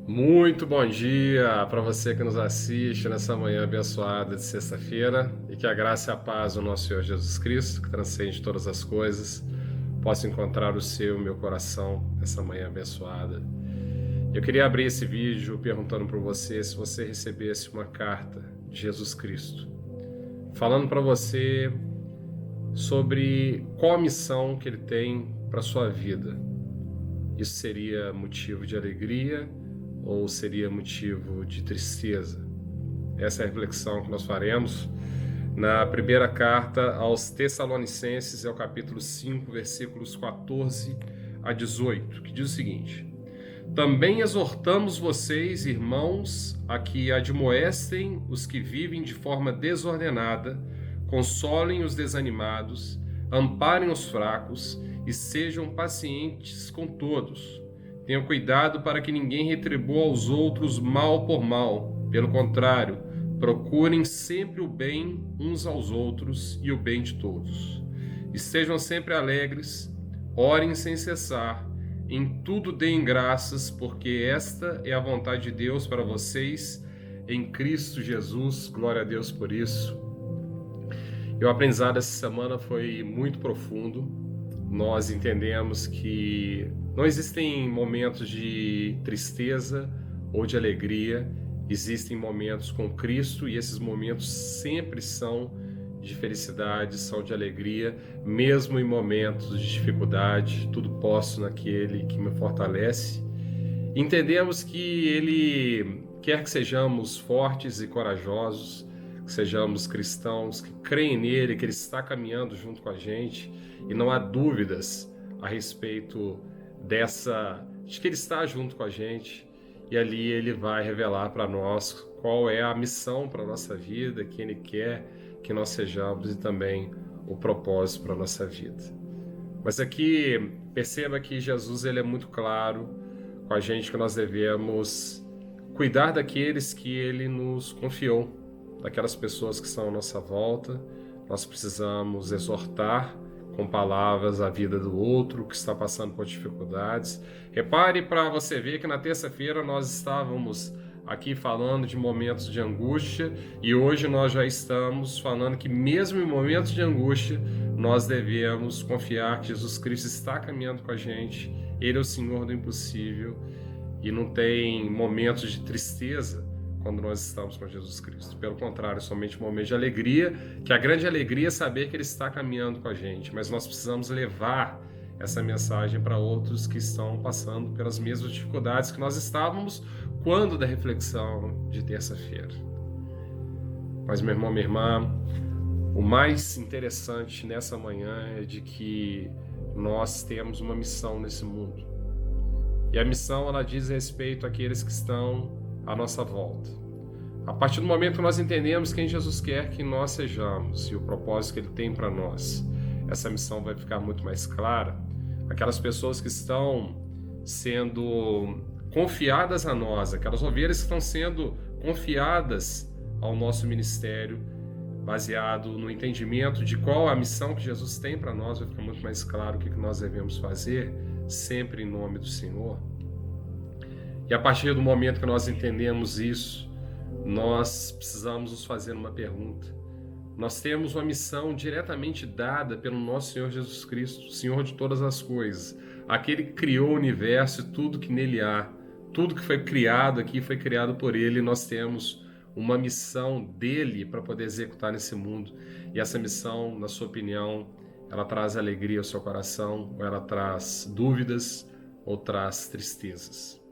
Muito bom dia para você que nos assiste nessa manhã abençoada de sexta-feira e que a graça e a paz do nosso Senhor Jesus Cristo, que transcende todas as coisas, possa encontrar o seu e o meu coração nessa manhã abençoada. Eu queria abrir esse vídeo perguntando para você se você recebesse uma carta de Jesus Cristo, falando para você sobre qual a missão que ele tem para sua vida. Isso seria motivo de alegria ou seria motivo de tristeza? Essa é a reflexão que nós faremos na primeira carta aos Tessalonicenses, é o capítulo 5, versículos 14 a 18, que diz o seguinte: Também exortamos vocês, irmãos, a que admoestem os que vivem de forma desordenada, consolem os desanimados, amparem os fracos e sejam pacientes com todos. Tenham cuidado para que ninguém retribua aos outros mal por mal. Pelo contrário, procurem sempre o bem uns aos outros e o bem de todos. Estejam sempre alegres, orem sem cessar, em tudo deem graças, porque esta é a vontade de Deus para vocês em Cristo Jesus. Glória a Deus por isso. E o aprendizado essa semana foi muito profundo. Nós entendemos que não existem momentos de tristeza ou de alegria, existem momentos com Cristo e esses momentos sempre são de felicidade, são de alegria, mesmo em momentos de dificuldade. Tudo posso naquele que me fortalece. Entendemos que Ele quer que sejamos fortes e corajosos, que sejamos cristãos, que creem nele, que Ele está caminhando junto com a gente, e não há dúvidas a respeito de que Ele está junto com a gente, e ali Ele vai revelar para nós qual é a missão para a nossa vida, quem Ele quer que nós sejamos e também o propósito para a nossa vida. Mas aqui, perceba que Jesus ele é muito claro com a gente que nós devemos cuidar daqueles que Ele nos confiou, daquelas pessoas que estão à nossa volta. Nós precisamos exortar com palavras a vida do outro que está passando por dificuldades. Repare para você ver que na terça-feira nós estávamos aqui falando de momentos de angústia e hoje nós já estamos falando que mesmo em momentos de angústia nós devemos confiar que Jesus Cristo está caminhando com a gente. Ele é o Senhor do impossível e não tem momentos de tristeza quando nós estamos com Jesus Cristo. Pelo contrário, somente momentos de alegria, que a grande alegria é saber que Ele está caminhando com a gente, mas nós precisamos levar essa mensagem para outros que estão passando pelas mesmas dificuldades que nós estávamos quando da reflexão de terça-feira. Mas, meu irmão, minha irmã, o mais interessante nessa manhã é de que nós temos uma missão nesse mundo. E a missão, ela diz respeito àqueles que estão à nossa volta. A partir do momento que nós entendemos quem Jesus quer que nós sejamos e o propósito que Ele tem para nós, essa missão vai ficar muito mais clara. Aquelas pessoas que estão sendo confiadas a nós, aquelas ovelhas que estão sendo confiadas ao nosso ministério, baseado no entendimento de qual a missão que Jesus tem para nós, vai ficar muito mais claro o que nós devemos fazer, sempre em nome do Senhor. E a partir do momento que nós entendemos isso, nós precisamos nos fazer uma pergunta. Nós temos uma missão diretamente dada pelo nosso Senhor Jesus Cristo, Senhor de todas as coisas, aquele que criou o universo e tudo que nele há. Tudo que foi criado aqui foi criado por Ele, e nós temos uma missão dele para poder executar nesse mundo. E essa missão, na sua opinião, ela traz alegria ao seu coração, ou ela traz dúvidas, ou traz tristezas?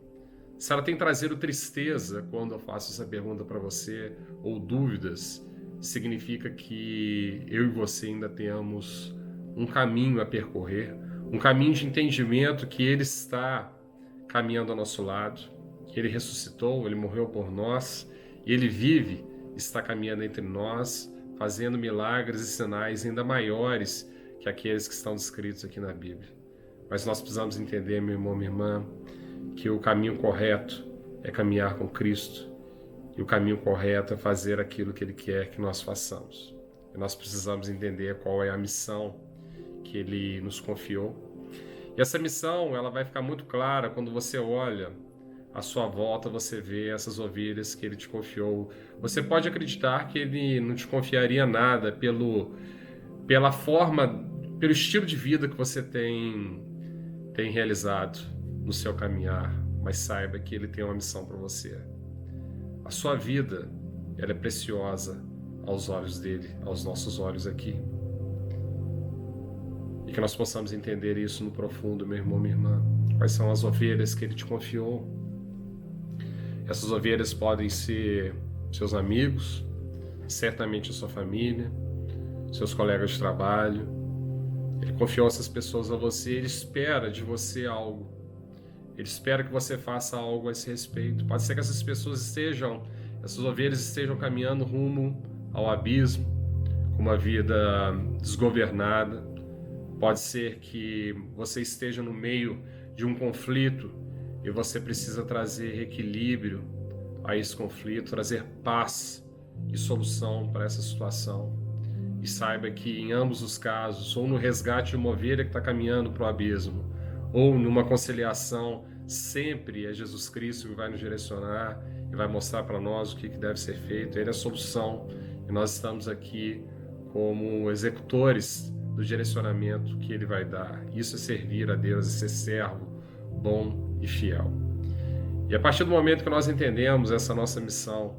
Se ela tem trazido tristeza quando eu faço essa pergunta para você, ou dúvidas, significa que eu e você ainda temos um caminho a percorrer, um caminho de entendimento que Ele está caminhando ao nosso lado, que Ele ressuscitou, Ele morreu por nós, e Ele vive, está caminhando entre nós, fazendo milagres e sinais ainda maiores que aqueles que estão descritos aqui na Bíblia. Mas nós precisamos entender, meu irmão, minha irmã, que o caminho correto é caminhar com Cristo e o caminho correto é fazer aquilo que Ele quer que nós façamos. E nós precisamos entender qual é a missão que Ele nos confiou. E essa missão ela vai ficar muito clara quando você olha à sua volta você vê essas ovelhas que ele te confiou. Você pode acreditar que ele não te confiaria nada pela forma, pelo estilo de vida que você tem realizado no seu caminhar, mas saiba que ele tem uma missão para você. A sua vida, ela é preciosa aos olhos dele, aos nossos olhos aqui. E que nós possamos entender isso no profundo, meu irmão, minha irmã. Quais são as ovelhas que ele te confiou? Essas ovelhas podem ser seus amigos, certamente a sua família, seus colegas de trabalho. Ele confiou essas pessoas a você, ele espera de você algo. Ele espera que você faça algo a esse respeito. Pode ser que essas ovelhas estejam caminhando rumo ao abismo, com uma vida desgovernada. Pode ser que você esteja no meio de um conflito e você precisa trazer equilíbrio a esse conflito, trazer paz e solução para essa situação. E saiba que em ambos os casos, ou no resgate de uma ovelha que está caminhando para o abismo, ou numa conciliação, sempre é Jesus Cristo que vai nos direcionar e vai mostrar para nós o que deve ser feito. Ele é a solução e nós estamos aqui como executores do direcionamento que Ele vai dar. Isso é servir a Deus, é ser servo bom e fiel. E a partir do momento que nós entendemos essa nossa missão,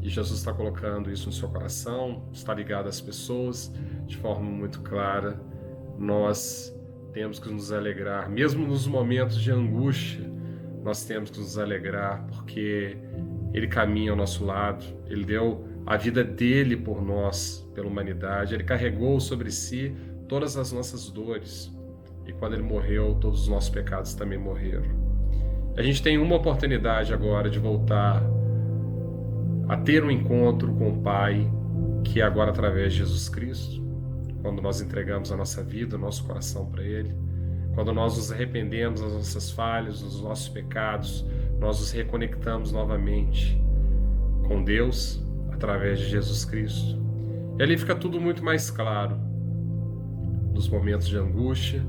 e Jesus está colocando isso no seu coração, está ligado às pessoas de forma muito clara, nós temos que nos alegrar, mesmo nos momentos de angústia, nós temos que nos alegrar, porque Ele caminha ao nosso lado, Ele deu a vida dele por nós, pela humanidade, Ele carregou sobre si todas as nossas dores, e quando Ele morreu, todos os nossos pecados também morreram. A gente tem uma oportunidade agora de voltar a ter um encontro com o Pai, que é agora através de Jesus Cristo, quando nós entregamos a nossa vida, o nosso coração para Ele, quando nós nos arrependemos das nossas falhas, dos nossos pecados, nós nos reconectamos novamente com Deus através de Jesus Cristo. E ali fica tudo muito mais claro. Nos momentos de angústia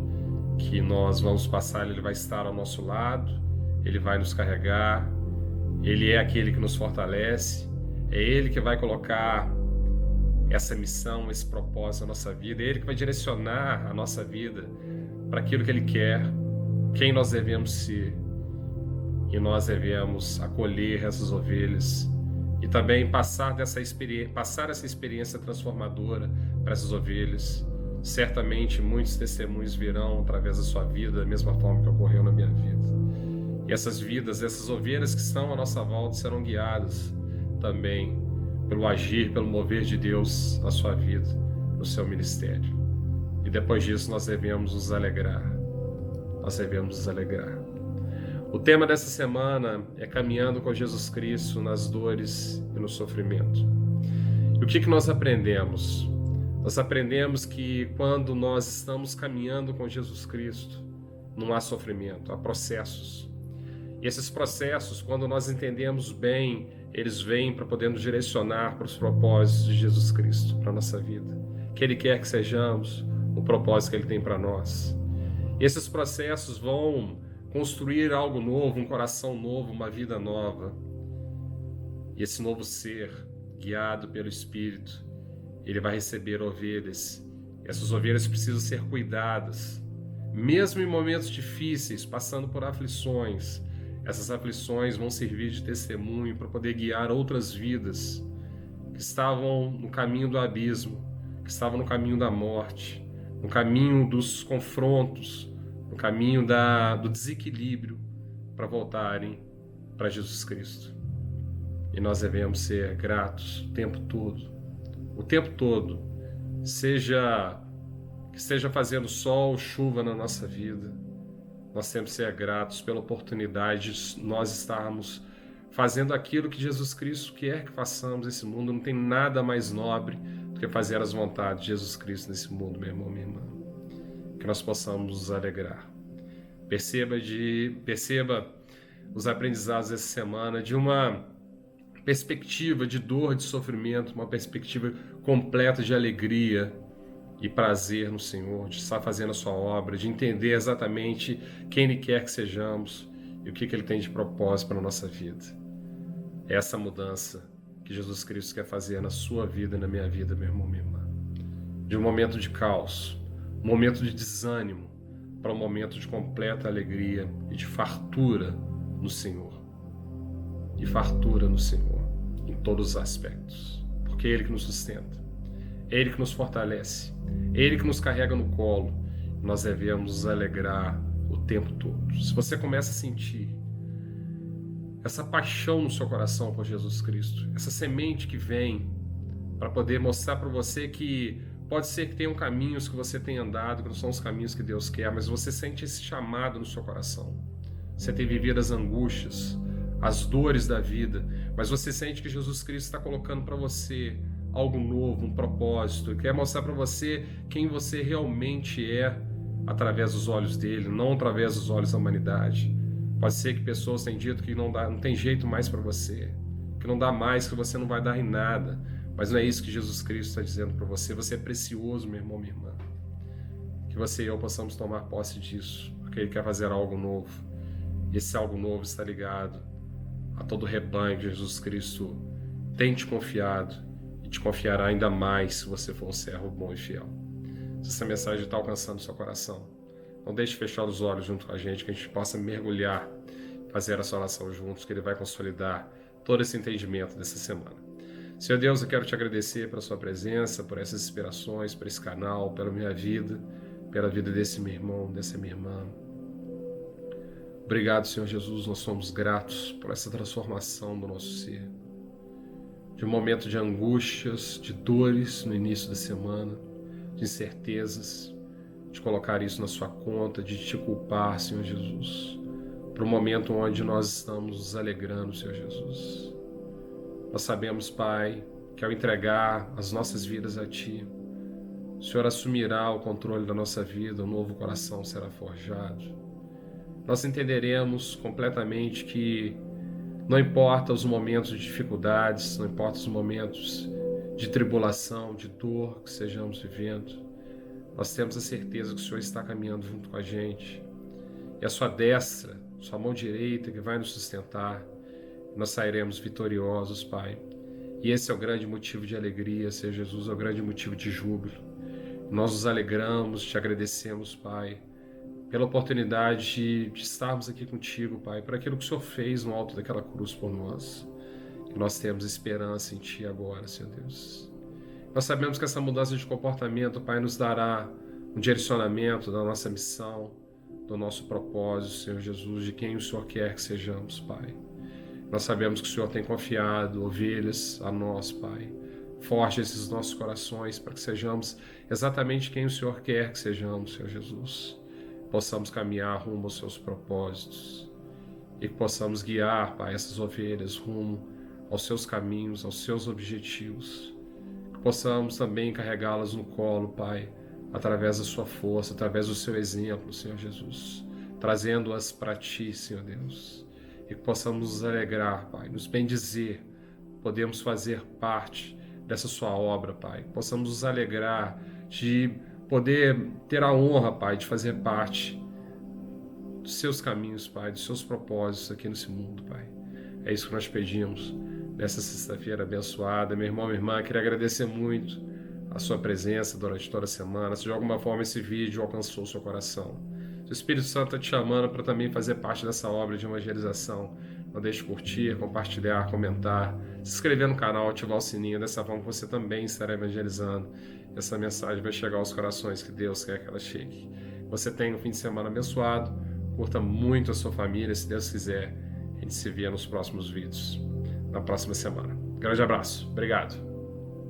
que nós vamos passar, Ele vai estar ao nosso lado, Ele vai nos carregar, Ele é aquele que nos fortalece, é Ele que vai colocar essa missão, esse propósito na nossa vida, é Ele que vai direcionar a nossa vida para aquilo que Ele quer, quem nós devemos ser, e nós devemos acolher essas ovelhas e também passar essa experiência transformadora para essas ovelhas. Certamente muitos testemunhos virão através da sua vida, da mesma forma que ocorreu na minha vida. E essas vidas, essas ovelhas que estão à nossa volta serão guiadas também pelo agir, pelo mover de Deus na sua vida, no seu ministério. E depois disso nós devemos nos alegrar. Nós devemos nos alegrar. O tema dessa semana é caminhando com Jesus Cristo nas dores e no sofrimento. E o que nós aprendemos? Nós aprendemos que quando nós estamos caminhando com Jesus Cristo, não há sofrimento, há processos. E esses processos, quando nós entendemos bem, eles vêm para poder nos direcionar para os propósitos de Jesus Cristo, para a nossa vida. Que Ele quer que sejamos, o propósito que Ele tem para nós. E esses processos vão construir algo novo, um coração novo, uma vida nova. E esse novo ser, guiado pelo Espírito, ele vai receber ovelhas. Essas ovelhas precisam ser cuidadas. Mesmo em momentos difíceis, passando por aflições, essas aflições vão servir de testemunho para poder guiar outras vidas que estavam no caminho do abismo, que estavam no caminho da morte, no caminho dos confrontos, no caminho do desequilíbrio, para voltarem para Jesus Cristo. E nós devemos ser gratos o tempo todo, seja que esteja fazendo sol, chuva na nossa vida, nós temos que ser gratos pela oportunidade de nós estarmos fazendo aquilo que Jesus Cristo quer que façamos nesse mundo. Não tem nada mais nobre do que fazer as vontades de Jesus Cristo nesse mundo, meu irmão, minha irmã. Que nós possamos nos alegrar. Perceba os aprendizados dessa semana de uma perspectiva de dor, de sofrimento, uma perspectiva completa de alegria e prazer no Senhor, de estar fazendo a sua obra, de entender exatamente quem Ele quer que sejamos e o que Ele tem de propósito para a nossa vida. É essa mudança que Jesus Cristo quer fazer na sua vida e na minha vida, meu irmão, minha irmã. De um momento de caos, um momento de desânimo, para um momento de completa alegria e de fartura no Senhor. E fartura no Senhor, em todos os aspectos. Porque é Ele que nos sustenta, é Ele que nos fortalece, é Ele que nos carrega no colo. Nós devemos nos alegrar o tempo todo. Se você começa a sentir essa paixão no seu coração por Jesus Cristo, essa semente que vem para poder mostrar para você que pode ser que tenham caminhos que você tenha andado, que não são os caminhos que Deus quer, mas você sente esse chamado no seu coração. Você tem vivido as angústias, as dores da vida, mas você sente que Jesus Cristo está colocando para você algo novo, um propósito, quer mostrar para você quem você realmente é através dos olhos dele, não através dos olhos da humanidade. Pode ser que pessoas tenham dito que não tem jeito mais para você, que não dá mais, que você não vai dar em nada, mas não é isso que Jesus Cristo está dizendo para você. Você é precioso, meu irmão, minha irmã. Que você e eu possamos tomar posse disso, porque Ele quer fazer algo novo. E esse algo novo está ligado a todo o rebanho que Jesus Cristo tem te confiado e te confiará ainda mais se você for um servo bom e fiel. Se essa mensagem está alcançando o seu coração, não deixe de fechar os olhos junto com a gente, que a gente possa mergulhar, fazer essa oração juntos, que Ele vai consolidar todo esse entendimento dessa semana. Senhor Deus, eu quero te agradecer pela sua presença, por essas inspirações, por esse canal, pela minha vida, pela vida desse meu irmão, dessa minha irmã. Obrigado, Senhor Jesus, nós somos gratos por essa transformação do nosso ser. De um momento de angústias, de dores no início da semana, de incertezas, de colocar isso na sua conta, de te culpar, Senhor Jesus, para um momento onde nós estamos nos alegrando, Senhor Jesus. Nós sabemos, Pai, que ao entregar as nossas vidas a Ti, o Senhor assumirá o controle da nossa vida, um novo coração será forjado. Nós entenderemos completamente que não importa os momentos de dificuldades, não importa os momentos de tribulação, de dor que estejamos vivendo, nós temos a certeza que o Senhor está caminhando junto com a gente. E a sua destra, sua mão direita que vai nos sustentar, nós sairemos vitoriosos, Pai. E esse é o grande motivo de alegria, Senhor Jesus, é o grande motivo de júbilo. Nós nos alegramos, te agradecemos, Pai, pela oportunidade de estarmos aqui contigo, Pai, por aquilo que o Senhor fez no alto daquela cruz por nós. E nós temos esperança em Ti agora, Senhor Deus. Nós sabemos que essa mudança de comportamento, Pai, nos dará um direcionamento da nossa missão, do nosso propósito, Senhor Jesus, de quem o Senhor quer que sejamos, Pai. Nós sabemos que o Senhor tem confiado ovelhas a nós, Pai. Forge esses nossos corações para que sejamos exatamente quem o Senhor quer que sejamos, Senhor Jesus. Possamos caminhar rumo aos seus propósitos e que possamos guiar, Pai, essas ovelhas rumo aos seus caminhos, aos seus objetivos. Que possamos também carregá-las no colo, Pai, através da sua força, através do seu exemplo, Senhor Jesus, trazendo-as para Ti, Senhor Deus. E que possamos nos alegrar, Pai, nos bendizer, podemos fazer parte dessa sua obra, Pai. Que possamos nos alegrar de poder ter a honra, Pai, de fazer parte dos seus caminhos, Pai, dos seus propósitos aqui nesse mundo, Pai. É isso que nós pedimos nessa sexta-feira abençoada. Meu irmão, minha irmã, queria agradecer muito a sua presença durante toda a semana. Se de alguma forma esse vídeo alcançou o seu coração, o Espírito Santo está te chamando para também fazer parte dessa obra de evangelização. Não deixe de curtir, compartilhar, comentar, se inscrever no canal, ativar o sininho. Dessa forma você também estará evangelizando. Essa mensagem vai chegar aos corações que Deus quer que ela chegue. Você tenha um fim de semana abençoado. Curta muito a sua família, se Deus quiser. A gente se vê nos próximos vídeos, na próxima semana. Grande abraço. Obrigado.